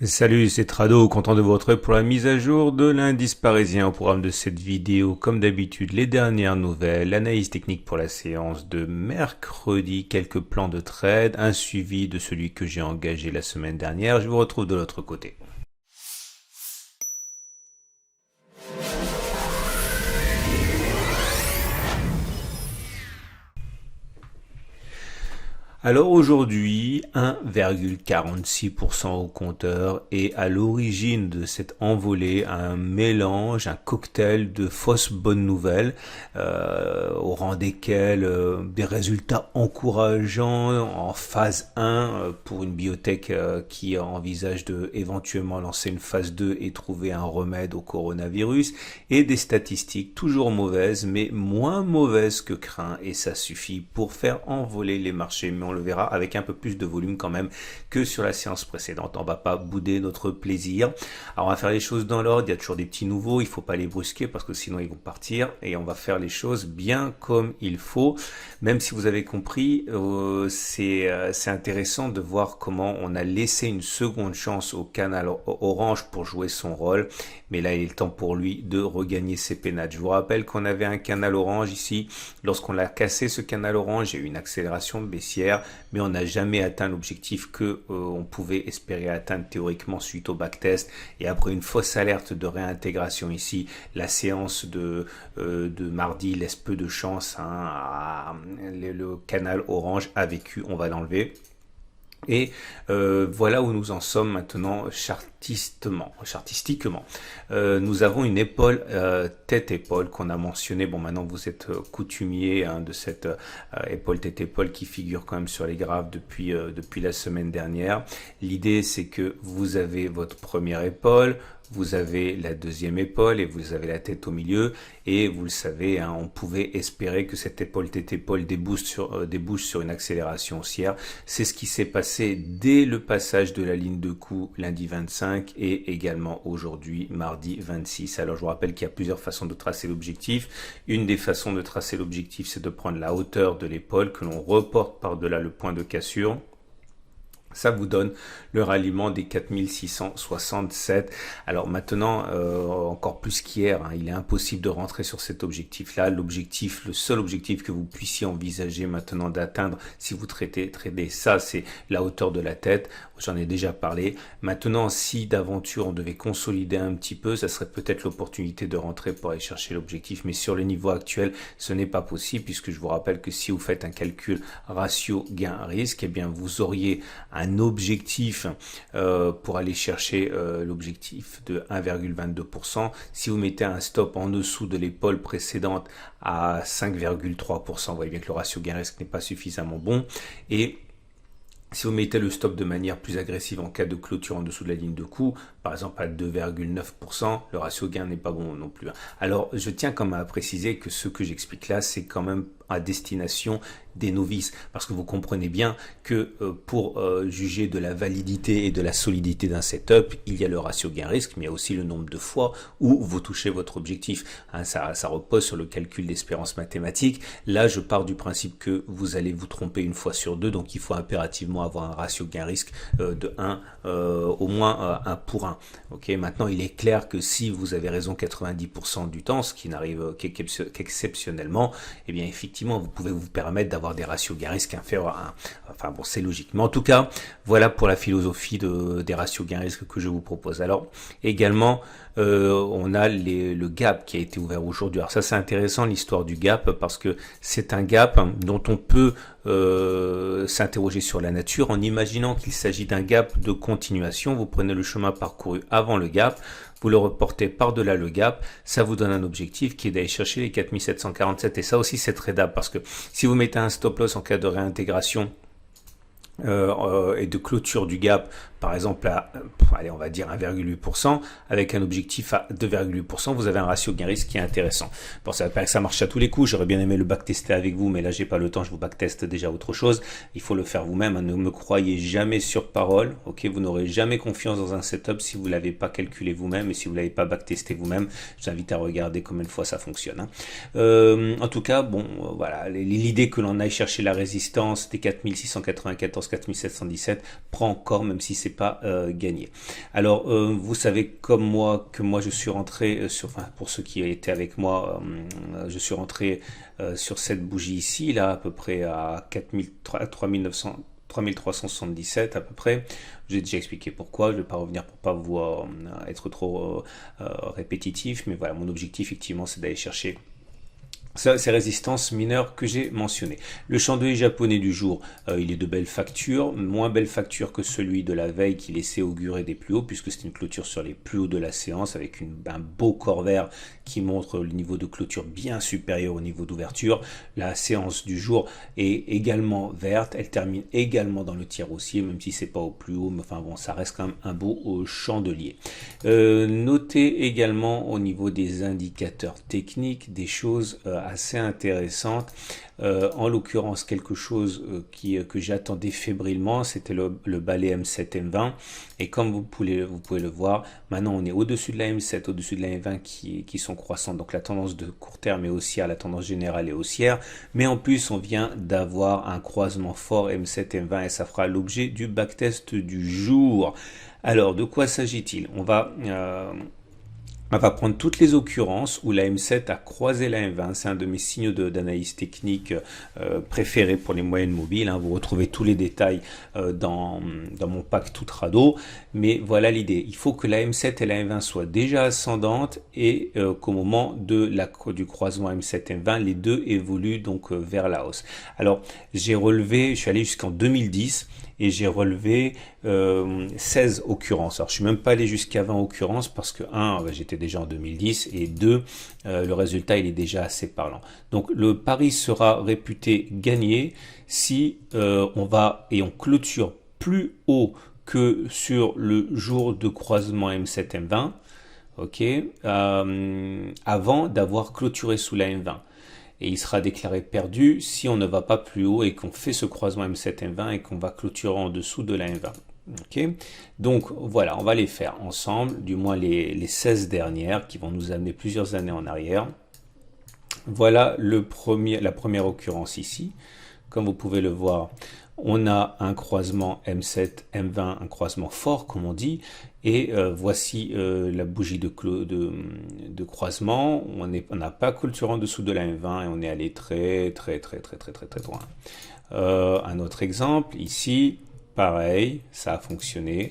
Salut, c'est Trado, content de vous retrouver pour la mise à jour de l'indice parisien. Au programme de cette vidéo, comme d'habitude, les dernières nouvelles, l'analyse technique pour la séance de mercredi, quelques plans de trade, un suivi de celui que j'ai engagé la semaine dernière. Je vous retrouve de l'autre côté. Alors aujourd'hui, 1,46% au compteur et à l'origine de cette envolée, un mélange, un cocktail de fausses bonnes nouvelles, au rang desquelles des résultats encourageants en phase 1 pour une biotech qui envisage de éventuellement lancer une phase 2 et trouver un remède au coronavirus, et des statistiques toujours mauvaises mais moins mauvaises que craint, et ça suffit pour faire envoler les marchés. Mais on le verra avec un peu plus de volume quand même que sur la séance précédente. On va pas bouder notre plaisir. Alors on va faire les choses dans l'ordre. Il y a toujours des petits nouveaux. Il faut pas les brusquer parce que sinon ils vont partir. Et on va faire les choses bien comme il faut. Même si vous avez compris, c'est intéressant de voir comment on a laissé une seconde chance au canal orange pour jouer son rôle. Mais là, il est le temps pour lui de regagner ses pénates. Je vous rappelle qu'on avait un canal orange ici. Lorsqu'on l'a cassé, ce canal orange, il y a eu une accélération baissière, mais on n'a jamais atteint l'objectif que on pouvait espérer atteindre théoriquement suite au backtest. Et après une fausse alerte de réintégration ici, la séance de mardi laisse peu de chance. Le canal orange a vécu, on va l'enlever. Et voilà où nous en sommes maintenant chartistiquement. Nous avons une épaule tête-épaule qu'on a mentionné. Bon, maintenant vous êtes coutumier de cette épaule tête-épaule qui figure quand même sur les graphes depuis la semaine dernière. L'idée, c'est que vous avez votre première épaule, vous avez la deuxième épaule et vous avez la tête au milieu, et vous le savez, on pouvait espérer que cette épaule tête-épaule débouche sur une accélération haussière. C'est ce qui s'est passé dès le passage de la ligne de coup lundi 25 et également aujourd'hui mardi 26. Alors je vous rappelle qu'il y a plusieurs façons de tracer l'objectif. Une des façons de tracer l'objectif, c'est de prendre la hauteur de l'épaule que l'on reporte par-delà le point de cassure. Ça vous donne le ralliement des 4667. Alors maintenant, encore plus qu'hier, il est impossible de rentrer sur cet objectif-là. Le seul objectif que vous puissiez envisager maintenant d'atteindre, si vous tradez ça, c'est la hauteur de la tête. J'en ai déjà parlé. Maintenant, si d'aventure on devait consolider un petit peu, ça serait peut-être l'opportunité de rentrer pour aller chercher l'objectif. Mais sur le niveau actuel, ce n'est pas possible, puisque je vous rappelle que si vous faites un calcul ratio gain-risque, eh bien vous auriez un objectif pour aller chercher l'objectif de 1,22%. Si vous mettez un stop en dessous de l'épaule précédente à 5,3%, vous voyez bien que le ratio gain-risque n'est pas suffisamment bon. Et si vous mettez le stop de manière plus agressive en cas de clôture en dessous de la ligne de coup, par exemple à 2,9%, le ratio gain n'est pas bon non plus. Alors, je tiens quand même à préciser que ce que j'explique là, c'est quand même à destination des novices, parce que vous comprenez bien que pour juger de la validité et de la solidité d'un setup, il y a le ratio gain-risque, mais il y a aussi le nombre de fois où vous touchez votre objectif. Ça repose sur le calcul d'espérance mathématique. Là, je pars du principe que vous allez vous tromper une fois sur deux, donc il faut impérativement avoir un ratio gain-risque de 1, au moins 1 pour 1. Okay, maintenant, il est clair que si vous avez raison 90% du temps, ce qui n'arrive qu'exceptionnellement, eh bien effectivement, vous pouvez vous permettre d'avoir des ratios gain-risque inférieurs à 1. Enfin bon, c'est logique. Mais en tout cas, voilà pour la philosophie des ratios gain-risque que je vous propose. Alors, également, on a le gap qui a été ouvert aujourd'hui. Alors ça, c'est intéressant, l'histoire du gap, parce que c'est un gap dont on peut s'interroger sur la nature en imaginant qu'il s'agit d'un gap de continuation. Vous prenez le chemin parcouru avant le gap, vous le reportez par-delà le gap, ça vous donne un objectif qui est d'aller chercher les 4747, et ça aussi c'est tradable, parce que si vous mettez un stop loss en cas de réintégration et de clôture du gap, par exemple à, allez, on va dire 1,8%, avec un objectif à 2,8%, vous avez un ratio gain-risque qui est intéressant. Bon, ça va pas que ça marche à tous les coups, j'aurais bien aimé le backtester avec vous, mais là j'ai pas le temps, je vous backteste déjà autre chose. Il faut le faire vous-même, ne me croyez jamais sur parole, ok? Vous n'aurez jamais confiance dans un setup si vous l'avez pas calculé vous-même et si vous l'avez pas backtesté vous-même. Je vous invite à regarder combien de fois ça fonctionne. En tout cas, bon, voilà, l'idée que l'on aille chercher la résistance des 4694, 4717 prend encore, même si c'est pas gagné. Alors, vous savez comme moi que moi je suis rentré enfin pour ceux qui étaient avec moi, je suis rentré sur cette bougie ici, là à peu près à 3900. 3377 à peu près. J'ai déjà expliqué pourquoi, je ne vais pas revenir pour pas vous être trop répétitif, mais voilà, mon objectif effectivement c'est d'aller chercher ces résistances mineures que j'ai mentionnées. Le chandelier japonais du jour, il est de belle facture, moins belle facture que celui de la veille qui laissait augurer des plus hauts, puisque c'est une clôture sur les plus hauts de la séance, avec un beau corps vert qui montre le niveau de clôture bien supérieur au niveau d'ouverture. La séance du jour est également verte, elle termine également dans le tiers haussier, même si c'est pas au plus haut, mais enfin bon, ça reste quand même un beau chandelier. Notez également au niveau des indicateurs techniques des choses assez intéressante. En l'occurrence, quelque chose que j'attendais fébrilement, c'était le balai M7 M20. Et comme vous pouvez le voir, maintenant on est au-dessus de la M7, au-dessus de la M20 qui sont croissantes. Donc la tendance de court terme est haussière, la tendance générale est haussière. Mais en plus, on vient d'avoir un croisement fort M7 M20 et ça fera l'objet du backtest du jour. Alors, de quoi s'agit-il? On va prendre toutes les occurrences où la M7 a croisé la M20. C'est un de mes signaux d'analyse technique préférés pour les moyennes mobiles. Hein. Vous retrouvez tous les détails dans mon pack tout trado. Mais voilà l'idée. Il faut que la M7 et la M20 soient déjà ascendantes et qu'au moment du croisement M7-M20, les deux évoluent donc vers la hausse. Alors, je suis allé jusqu'en 2010. Et j'ai relevé 16 occurrences. Alors je suis même pas allé jusqu'à 20 occurrences parce que 1, j'étais déjà en 2010 et 2, le résultat il est déjà assez parlant. Donc le pari sera réputé gagné si on clôture plus haut que sur le jour de croisement M7-M20, ok, avant d'avoir clôturé sous la M20. Et il sera déclaré perdu si on ne va pas plus haut et qu'on fait ce croisement M7-M20 et qu'on va clôturer en dessous de la M20. Okay. Donc voilà, on va les faire ensemble, du moins les 16 dernières qui vont nous amener plusieurs années en arrière. Voilà la première occurrence ici. Comme vous pouvez le voir, on a un croisement M7, M20, un croisement fort comme on dit, et voici la bougie de croisement. On n'a pas clôturé en dessous de la M20 et on est allé très loin. Un autre exemple, ici, pareil, ça a fonctionné.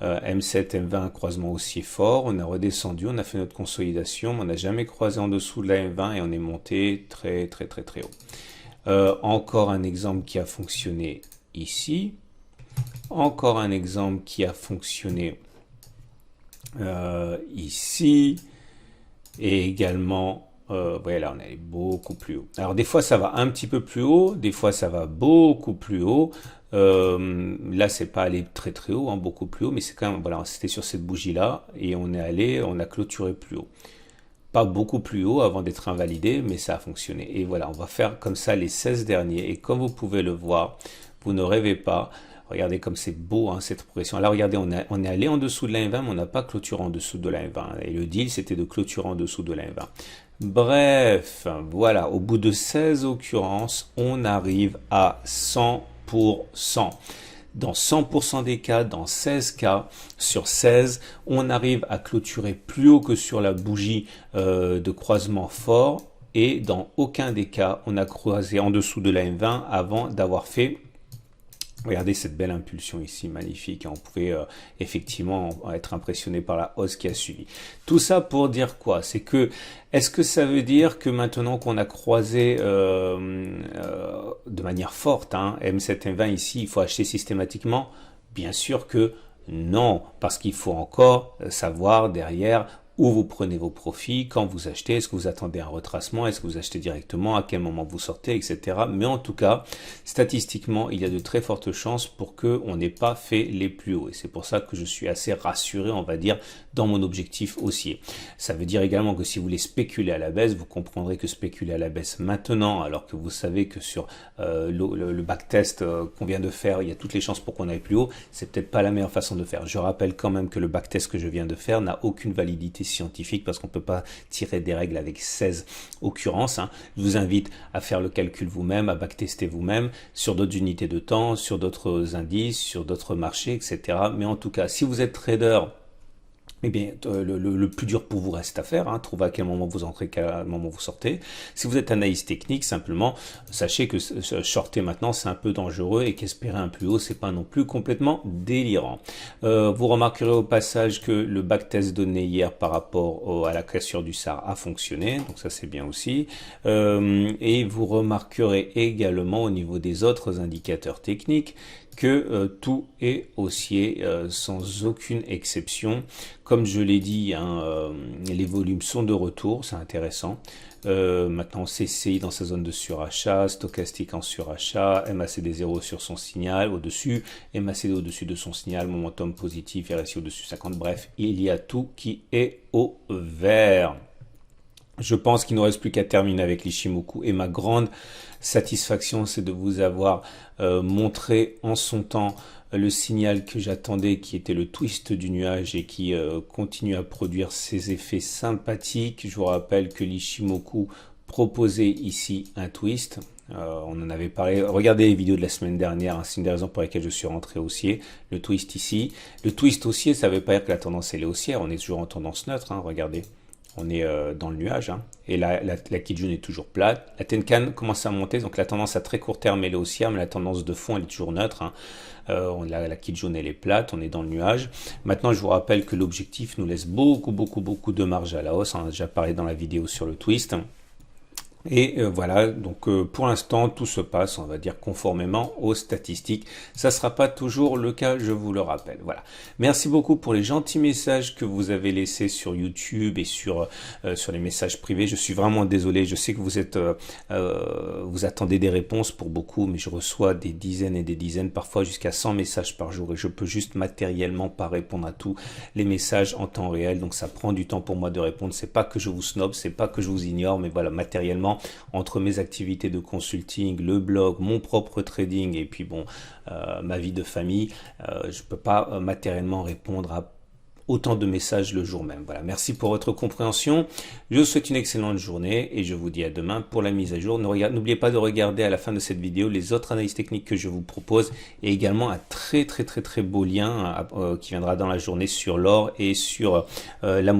M7, M20, croisement haussier fort, on a redescendu, on a fait notre consolidation, mais on n'a jamais croisé en dessous de la M20 et on est monté très haut. Encore un exemple qui a fonctionné ici. Encore un exemple qui a fonctionné ici. Et également, voilà, on est beaucoup plus haut. Alors des fois ça va un petit peu plus haut, des fois ça va beaucoup plus haut. Là c'est pas allé très haut, hein, beaucoup plus haut, mais c'est quand même, voilà, c'était sur cette bougie là et on a clôturé plus haut. Pas beaucoup plus haut avant d'être invalidé, mais ça a fonctionné. Et voilà, on va faire comme ça les 16 derniers. Et comme vous pouvez le voir, vous ne rêvez pas. Regardez comme c'est beau, hein, cette progression. Là, regardez, on est allé en dessous de la M20, mais on n'a pas clôturé en dessous de la M20. Et le deal, c'était de clôturer en dessous de la M20. Bref, voilà, au bout de 16 occurrences, on arrive à 100%. Dans 100% des cas, dans 16 cas sur 16, on arrive à clôturer plus haut que sur la bougie de croisement fort et dans aucun des cas, on a croisé en dessous de la M20 avant d'avoir fait. Regardez cette belle impulsion ici, magnifique. On pouvait effectivement être impressionné par la hausse qui a suivi. Tout ça pour dire quoi? C'est que, est-ce que ça veut dire que maintenant qu'on a croisé de manière forte, hein, M7, M20 ici, il faut acheter systématiquement? Bien sûr que non, parce qu'il faut encore savoir derrière où vous prenez vos profits, quand vous achetez, est-ce que vous attendez un retracement, est-ce que vous achetez directement, à quel moment vous sortez, etc. Mais en tout cas, statistiquement, il y a de très fortes chances pour qu'on n'ait pas fait les plus hauts. Et c'est pour ça que je suis assez rassuré, on va dire, dans mon objectif haussier. Ça veut dire également que si vous voulez spéculer à la baisse, vous comprendrez que spéculer à la baisse maintenant, alors que vous savez que sur le backtest qu'on vient de faire, il y a toutes les chances pour qu'on aille plus haut, c'est peut-être pas la meilleure façon de faire. Je rappelle quand même que le backtest que je viens de faire n'a aucune validité exercice scientifique parce qu'on ne peut pas tirer des règles avec 16 occurrences. Hein. Je vous invite à faire le calcul vous-même, à backtester vous-même sur d'autres unités de temps, sur d'autres indices, sur d'autres marchés, etc. Mais en tout cas, si vous êtes trader, eh bien, le plus dur pour vous reste à faire, hein, trouver à quel moment vous entrez, à quel moment vous sortez. Si vous êtes analyste technique, simplement, sachez que shorter maintenant, c'est un peu dangereux et qu'espérer un plus haut, c'est pas non plus complètement délirant. Vous remarquerez au passage que le backtest donné hier par rapport à la cassure du SAR a fonctionné, donc ça c'est bien aussi. Et vous remarquerez également au niveau des autres indicateurs techniques que tout est haussier sans aucune exception. Comme je l'ai dit, hein, les volumes sont de retour, c'est intéressant. Maintenant CCI dans sa zone de surachat, stochastique en surachat, MACD 0 sur son signal au-dessus, MACD au-dessus de son signal, momentum positif, RSI au-dessus 50, bref, il y a tout qui est au vert. Je pense qu'il ne reste plus qu'à terminer avec l'Ichimoku et ma grande satisfaction, c'est de vous avoir montré en son temps le signal que j'attendais, qui était le twist du nuage et qui continue à produire ses effets sympathiques. Je vous rappelle que l'Ichimoku proposait ici un twist. On en avait parlé, regardez les vidéos de la semaine dernière, hein, c'est une des raisons pour lesquelles je suis rentré haussier, le twist ici. Le twist haussier, ça ne veut pas dire que la tendance elle est haussière, on est toujours en tendance neutre, hein, regardez. On est dans le nuage, hein. Et la Kijun est toujours plate. La Tenkan commence à monter, donc la tendance à très court terme elle est haussière, mais la tendance de fond elle est toujours neutre. Hein. La Kijun elle est plate, on est dans le nuage. Maintenant je vous rappelle que l'objectif nous laisse beaucoup de marge à la hausse. On a déjà parlé dans la vidéo sur le twist. Et voilà, donc pour l'instant, tout se passe, on va dire, conformément aux statistiques. Ça ne sera pas toujours le cas, je vous le rappelle. Voilà. Merci beaucoup pour les gentils messages que vous avez laissés sur YouTube et sur les messages privés. Je suis vraiment désolé, je sais que vous êtes, vous attendez des réponses pour beaucoup, mais je reçois des dizaines et des dizaines, parfois jusqu'à 100 messages par jour, et je peux juste matériellement pas répondre à tous les messages en temps réel, donc ça prend du temps pour moi de répondre. C'est pas que je vous snob, c'est pas que je vous ignore, mais voilà, matériellement, entre mes activités de consulting, le blog, mon propre trading et puis bon, ma vie de famille, je peux pas matériellement répondre à autant de messages le jour même. Voilà, merci pour votre compréhension. Je vous souhaite une excellente journée et je vous dis à demain pour la mise à jour. N'oubliez pas de regarder à la fin de cette vidéo les autres analyses techniques que je vous propose et également un très beau lien qui viendra dans la journée sur l'or et sur la